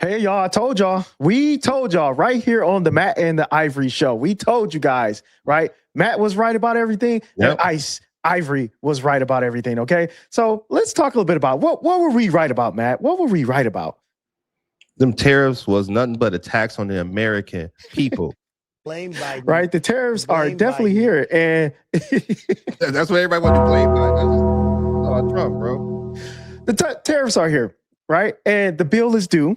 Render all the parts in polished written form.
Hey, y'all, I told y'all. We told y'all right here on the Matt and the Ivory show. We told you guys, right? Matt was right about everything. Yep. And Ivory was right about everything, okay? So let's talk a little bit about what were we right about, Matt? What were we right about? Them tariffs was nothing but a tax on the American people. Blame Biden. Right? The tariffs are Blame definitely Biden. here. And That's what everybody wants to blame Trump, bro. the tariffs are here, right? And the bill is due.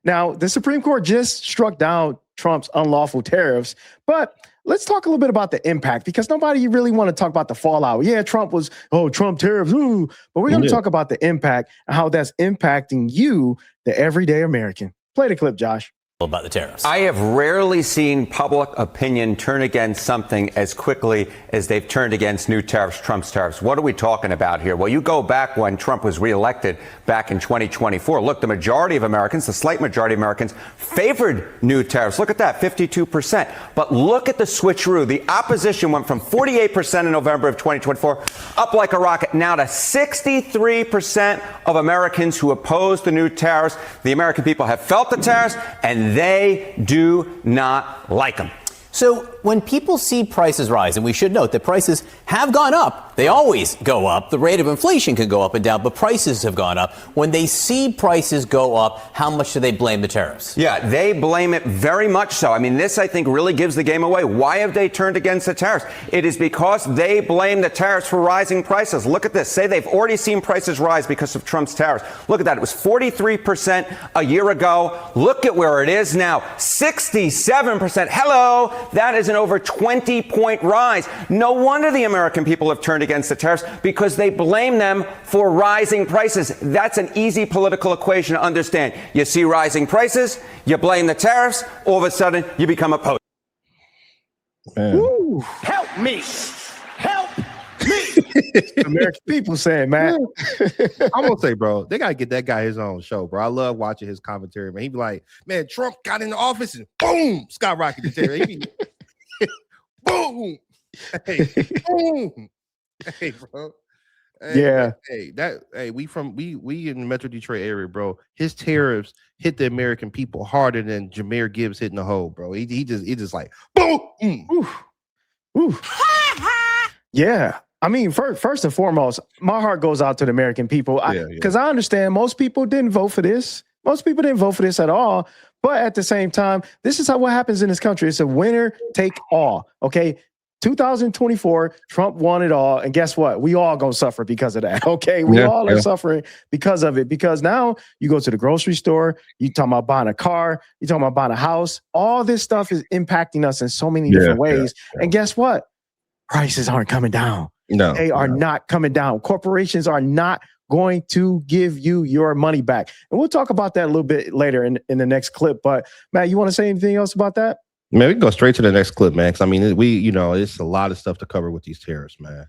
Now, the Supreme Court just struck down Trump's unlawful tariffs, but let's talk a little bit about the impact because nobody really want to talk about the fallout. Yeah, Trump tariffs, ooh, but we're going to talk about the impact and how that's impacting you, the everyday American. Play the clip, Josh. About the tariffs. I have rarely seen public opinion turn against something as quickly as they've turned against new tariffs, Trump's tariffs. What are we talking about here? Well, you go back when Trump was reelected back in 2024. Look, the majority of Americans, the slight majority of Americans, favored new tariffs. Look at that, 52%. But look at the switcheroo. The opposition went from 48% in November of 2024 up like a rocket now to 63% of Americans who oppose the new tariffs. The American people have felt the tariffs and they do not like them. So when people see prices rise, and we should note that prices have gone up, they always go up. The rate of inflation can go up and down, but prices have gone up. When they see prices go up, how much do they blame the tariffs? Yeah, they blame it very much so. I mean, this, I think, really gives the game away. Why have they turned against the tariffs? It is because they blame the tariffs for rising prices. Look at this. Say they've already seen prices rise because of Trump's tariffs. Look at that. It was 43% a year ago. Look at where it is now. 67%. Hello. That is an over 20-point rise. No wonder the American people have turned against the tariffs because they blame them for rising prices. That's an easy political equation to understand. You see rising prices, you blame the tariffs, all of a sudden you become opposed. Help me. Help me. American people saying, man. I'm gonna say, bro, they gotta get that guy his own show, bro. I love watching his commentary, man. He be like, man, Trump got in the office and boom, skyrocket the tariff. He be, boom, hey, boom, hey, bro. Hey, Yeah. We in the Metro Detroit area, bro. His tariffs hit the American people harder than Jameer Gibbs hitting the hole, bro. He just like boom. Ooh. Yeah. I mean, first and foremost, my heart goes out to the American people because I understand most people didn't vote for this. Most people didn't vote for this at all. But at the same time, this is what happens in this country. It's a winner take all. Okay. 2024, Trump won it all. And guess what? We all gonna suffer because of that. Okay. We all are suffering because of it. Because now you go to the grocery store, you talking about buying a car, you talking about buying a house. All this stuff is impacting us in so many different ways. And guess what? Prices aren't coming down. No, they are not coming down. Corporations are not going to give you your money back. And we'll talk about that a little bit later in the next clip. But Matt, you want to say anything else about that? Man, we can go straight to the next clip, man. Because I mean, it's a lot of stuff to cover with these tariffs, man.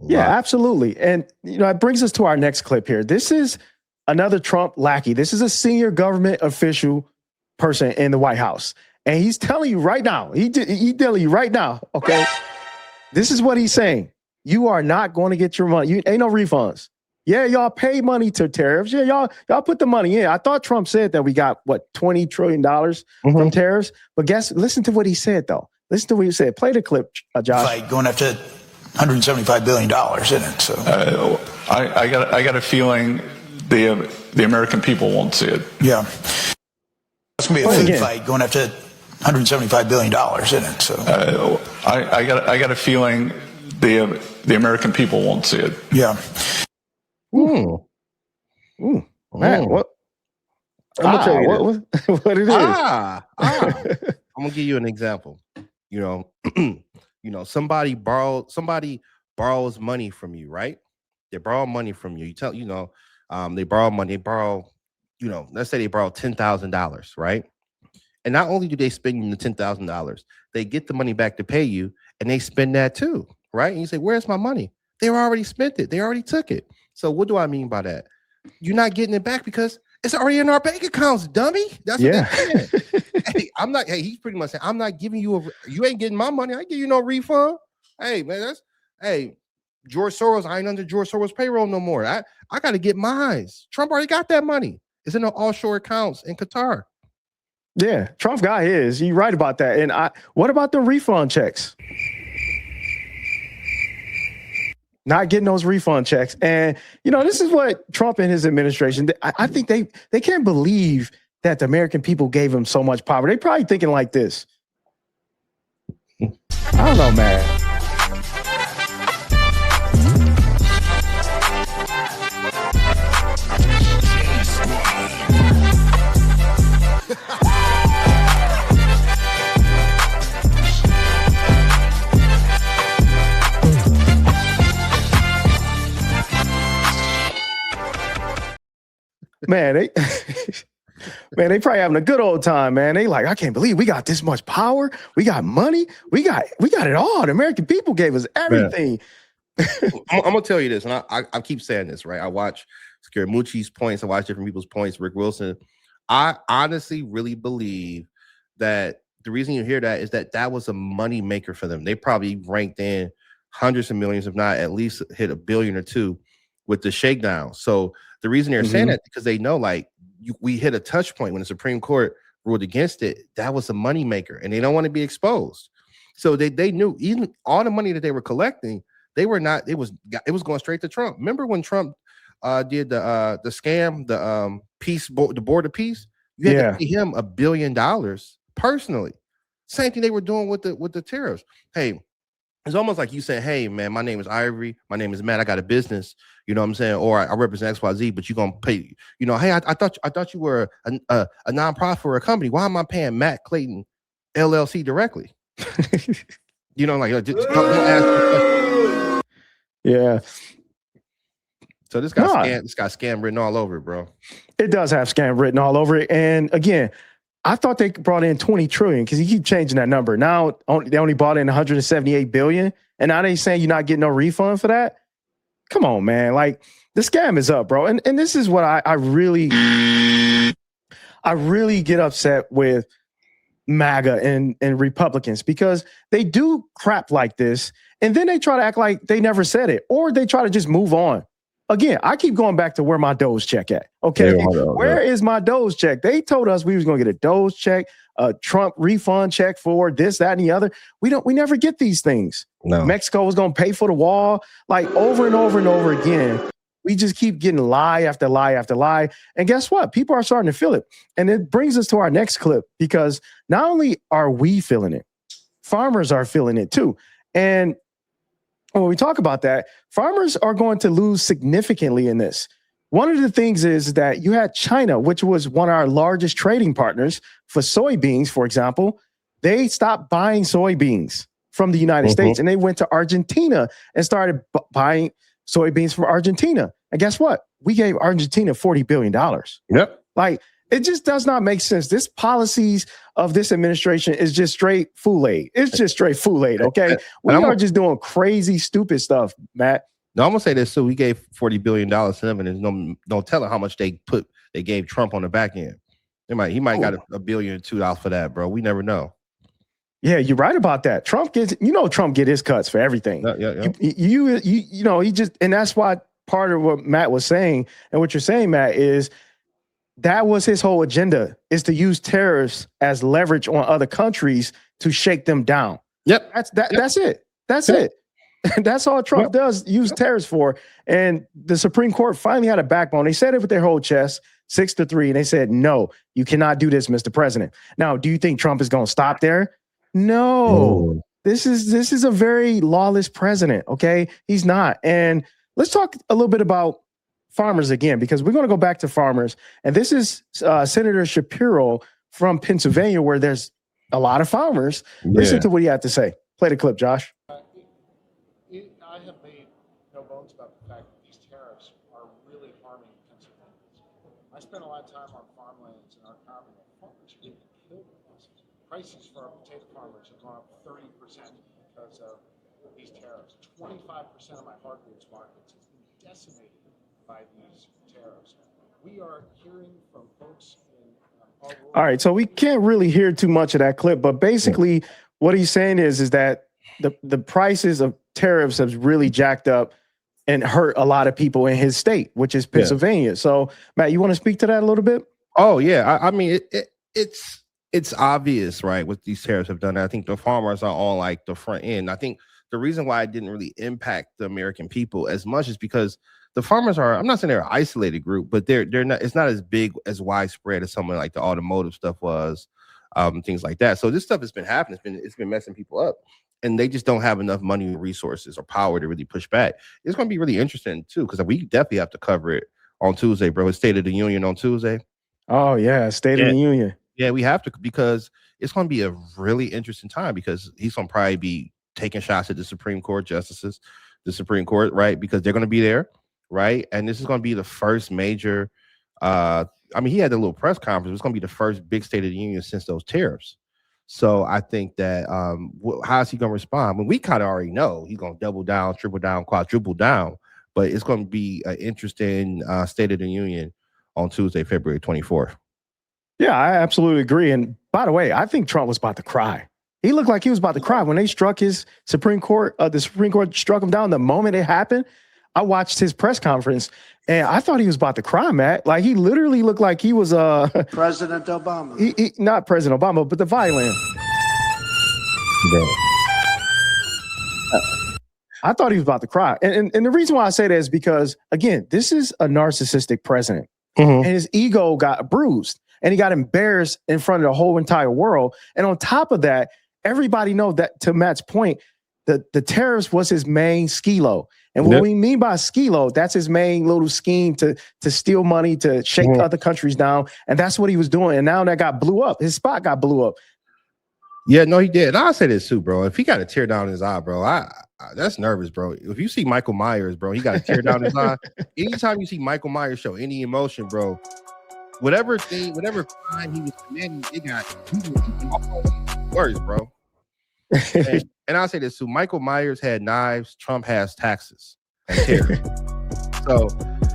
Yeah, absolutely. And it brings us to our next clip here. This is another Trump lackey. This is a senior government official person in the White House, and he's telling you right now. He's telling you right now. Okay, this is what he's saying. You are not going to get your money. Ain't no refunds. Yeah, y'all pay money to tariffs. Yeah, y'all put the money in. I thought Trump said that we got $20 trillion from tariffs. But listen to what he said though. Listen to what he said. Play the clip, Josh. Like going after $175 billion, isn't it? So I got a feeling the American people won't see it. Yeah, it's gonna be a food fight going after $175 billion, isn't it? So I got a feeling the American people won't see it. Yeah. Man, what? I'm gonna tell you what it is. I'm gonna give you an example. Somebody borrows money from you, right? They borrow money from you. They borrow money. They borrow, let's say they borrow $10,000, right? And not only do they spend the $10,000, they get the money back to pay you, and they spend that too, right? And you say, "Where's my money?" They already spent it. They already took it. So what do I mean by that? You're not getting it back because it's already in our bank accounts, dummy. That's what they're saying. He's pretty much saying, I'm not giving you you ain't getting my money. I give you no refund. Hey, man, George Soros, I ain't under George Soros payroll no more. I got to get mine. Trump already got that money. It's in the offshore accounts in Qatar. Yeah, Trump got his. You're right about that. And what about the refund checks? Not getting those refund checks. And, this is what Trump and his administration, I think they can't believe that the American people gave him so much power. They probably thinking like this. I don't know, man. Man, they probably having a good old time, man. They like, I can't believe we got this much power. We got money. We got it all. The American people gave us everything. I'm gonna tell you this, and I keep saying this, right? I watch Scaramucci's points. I watch different people's points. Rick Wilson. I honestly really believe that the reason you hear that is that was a money maker for them. They probably ranked in hundreds of millions, if not at least hit $1 billion or $2 billion with the shakedown. So the reason they're saying that because they know, like, we hit a touch point when the Supreme Court ruled against it. That was a money maker, and they don't want to be exposed. So they knew even all the money that they were collecting, they were not. It was going straight to Trump. Remember when Trump did the scam, the board of peace? You had to pay him $1 billion personally. Same thing they were doing with the tariffs. Hey, it's almost like you saying, hey, man, my name is Ivory. My name is Matt. I got a business. You know what I'm saying? Or I represent XYZ, but you're going to pay, hey, I thought you were a nonprofit or a company. Why am I paying Matt Clayton LLC directly? Don't ask. Yeah. So this got scam written all over it, bro. It does have scam written all over it. And again, I thought they brought in 20 trillion because you keep changing that number. Now they only brought in 178 billion. And now they saying you're not getting no refund for that. Come on, man. Like, the scam is up, bro. And this is what I really get upset with MAGA and Republicans, because they do crap like this. And then they try to act like they never said it, or they try to just move on. Again, I keep going back to where my Doge check at. Okay, where is my Doge check? They told us we was going to get a Doge check, a Trump refund check for this, that, and the other. We never get these things. No. Mexico was going to pay for the wall, like over and over and over again. We just keep getting lie after lie after lie. And guess what? People are starting to feel it. And it brings us to our next clip, because not only are we feeling it, farmers are feeling it too. And when we talk about that, farmers are going to lose significantly in this. One of the things is that you had China, which was one of our largest trading partners for soybeans, for example. They stopped buying soybeans from the United States, and they went to Argentina and started buying soybeans from Argentina. And guess what? We gave Argentina $40 billion. Yep. Like, it just does not make sense. This policies of this administration is just straight Kool-Aid. It's just straight Kool-Aid, okay? We are just doing crazy, stupid stuff, Matt. No, I'm gonna say this. So we gave $40 billion to them, and there's no telling how much they gave Trump on the back end. He might got $1 billion or $2 billion for that, bro. We never know. Yeah, you're right about that. Trump get his cuts for everything. He just, and that's why part of what Matt was saying, and what you're saying, Matt, is that was his whole agenda, is to use tariffs as leverage on other countries to shake them down. Yep. That's it. That's it. That's all Trump does, use tariffs for. And the Supreme Court finally had a backbone. They said it with their whole chest, 6-3. And they said, no, you cannot do this, Mr. President. Now, do you think Trump is going to stop there? No. This is a very lawless president, okay? He's not. And let's talk a little bit about farmers again, because we're going to go back to farmers. And this is Senator Shapiro from Pennsylvania, where there's a lot of farmers. Listen to what he had to say. Play the clip, Josh. I have made no bones about the fact that these tariffs are really harming Pennsylvanians. I spent a lot of time on farmlands in our county, and farmers are getting killed with this. Prices for our potato farmers have gone up 30% because of these tariffs. 25% of my hardwoods markets has been decimated by these tariffs. We are hearing from folks in all right, so we can't really hear too much of that clip, but basically what he's saying is that the prices of tariffs have really jacked up, and hurt a lot of people in his state, which is Pennsylvania. So, Matt, you want to speak to that a little bit? Oh yeah, I mean it's obvious, right? What these tariffs have done. I think the farmers are on like the front end. I think the reason why it didn't really impact the American people as much is because the farmers are, I'm not saying they're an isolated group, but they're not, it's not as big, as widespread as something like the automotive stuff was, things like that. So this stuff has been happening. It's been messing people up, and they just don't have enough money, resources, or power to really push back. It's going to be really interesting too, because we definitely have to cover it on Tuesday, bro. It's State of the Union on Tuesday. Oh yeah, State of the Union. Yeah, we have to, because it's going to be a really interesting time, because he's going to probably be taking shots at the Supreme Court justices, the Supreme Court, right? Because they're going to be there, right? And this is going to be the first major, I mean, he had a little press conference. It's going to be the first big State of the Union since those tariffs. So I think that, how is he going to respond? I mean, we kind of already know he's going to double down, triple down, quadruple down, but it's going to be an interesting State of the Union on Tuesday, February 24th. Yeah, I absolutely agree. And by the way, I think Trump was about to cry. He looked like he was about to cry when they struck his Supreme Court. The Supreme Court struck him down. The moment it happened, I watched his press conference, and I thought he was about to cry, Matt. Like, he literally looked like he was President Obama. Not President Obama, but the violin. I thought he was about to cry. And the reason why I say that is because, again, this is a narcissistic president. And his ego got bruised, and he got embarrassed in front of the whole entire world. And on top of that, everybody knows that, to Matt's point, the tariffs was his main skilo. And what we mean by skilo, that's his main little scheme to steal money, to shake other countries down. And that's what he was doing. And now that got blew up. His spot got blew up. Yeah, no, he did. And I'll say this too, bro. If he got a tear down his eye, bro, that's nervous, bro. If you see Michael Myers, bro, he got a tear down his eye. Anytime you see Michael Myers show any emotion, bro, whatever crime he was committing, it got worse, bro. And I'll say this too: Michael Myers had knives. Trump has taxes and tears. So,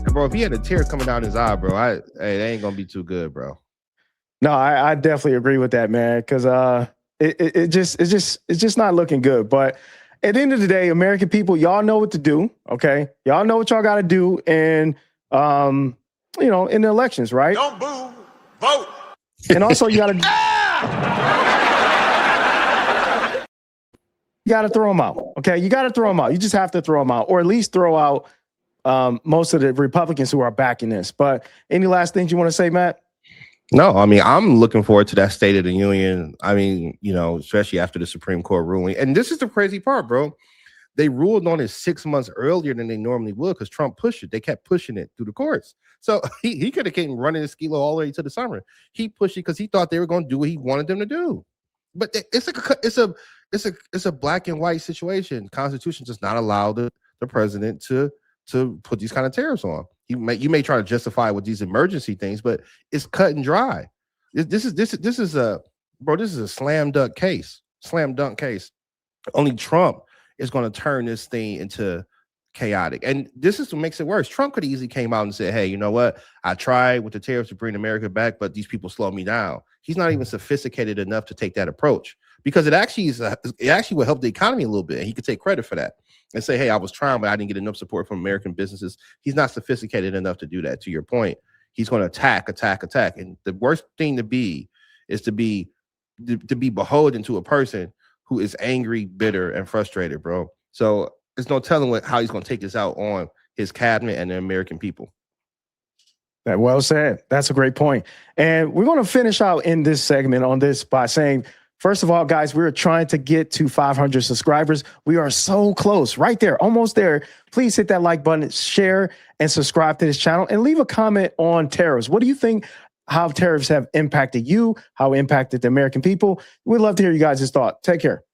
bro, if he had a tear coming down his eye, bro, it ain't gonna be too good, bro. No, I definitely agree with that, man. Because it's just not looking good. But at the end of the day, American people, y'all know what to do. Okay, y'all know what y'all got to do, and in the elections, right? Don't boo, vote. And also, you got to throw them out. Okay, you got to throw them out. You just have to throw them out, or at least throw out most of the Republicans who are backing this. But any last things you want to say, Matt? No, I mean, I'm looking forward to that State of the Union. I mean, especially after the Supreme Court ruling. And this is the crazy part, bro. They ruled on it 6 months earlier than they normally would, because Trump pushed it. They kept pushing it through the courts. So he could have came running his skilo all the way to the summer. He pushed it because he thought they were going to do what he wanted them to do. But it's a black and white situation. Constitution does not allow the president to put these kind of tariffs on. You may try to justify with these emergency things, but it's cut and dry. This is a slam dunk case. Slam dunk case. Only Trump is going to turn this thing into chaotic. And this is what makes it worse. Trump could have easily came out and said, hey, you know what? I tried with the tariffs to bring America back, but these people slowed me down. He's not even sophisticated enough to take that approach, because it actually will help the economy a little bit. And he could take credit for that and say, hey, I was trying, but I didn't get enough support from American businesses. He's not sophisticated enough to do that. To your point, he's going to attack. And the worst thing to be is to be beholden to a person who is angry, bitter, and frustrated, bro. So there's no telling how he's going to take this out on his cabinet and the American people. That well said. That's a great point. And we're going to finish out in this segment on this by saying, first of all, guys, we're trying to get to 500 subscribers. We are so close, right there, almost there. Please hit that like button, share, and subscribe to this channel, and leave a comment on tariffs. What do you think? How tariffs have impacted you? How impacted the American people? We'd love to hear you guys' thoughts. Take care.